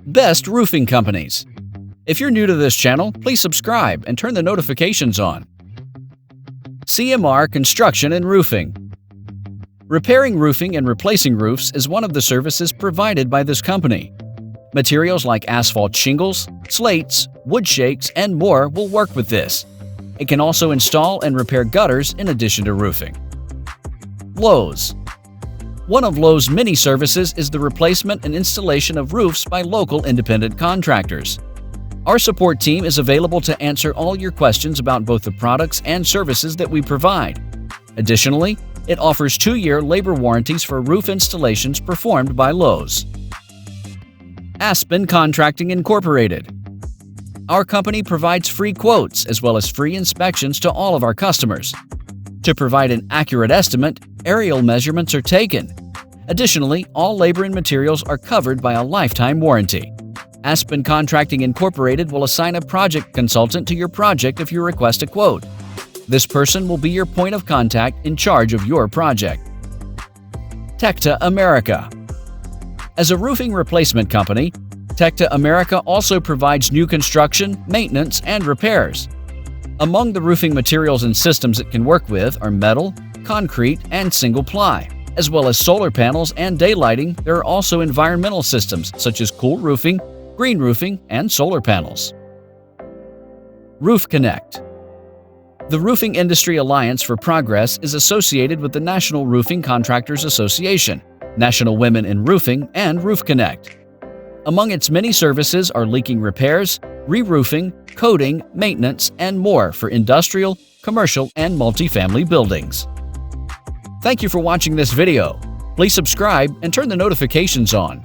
Best roofing companies. If you're new to this channel, please subscribe and turn the notifications on. CMR Construction and Roofing. Repairing roofing and replacing roofs is one of the services provided by this company. Materials like asphalt shingles, slates, wood shakes, and more will work with this. It can also install and repair gutters in addition to roofing. Lowe's. One of Lowe's many services is the replacement and installation of roofs by local independent contractors. Our support team is available to answer all your questions about both the products and services that we provide. Additionally, it offers 2-year labor warranties for roof installations performed by Lowe's. Aspen Contracting Inc. Our company provides free quotes as well as free inspections to all of our customers. To provide an accurate estimate, aerial measurements are taken. Additionally, all labor and materials are covered by a lifetime warranty. Aspen Contracting Inc. will assign a project consultant to your project if you request a quote. This person will be your point of contact in charge of your project. Tecta America. As a roofing replacement company, Tecta America also provides new construction, maintenance, and repairs. Among the roofing materials and systems it can work with are metal, concrete, and single ply. As well as solar panels and daylighting, there are also environmental systems such as cool roofing, green roofing, and solar panels. Roof Connect. The Roofing Industry Alliance for Progress is associated with the National Roofing Contractors Association, National Women in Roofing, and Roof Connect. Among its many services are leaking repairs, re-roofing, coating, maintenance, and more for industrial, commercial, and multifamily buildings. Thank you for watching this video. Please subscribe and turn the notifications on.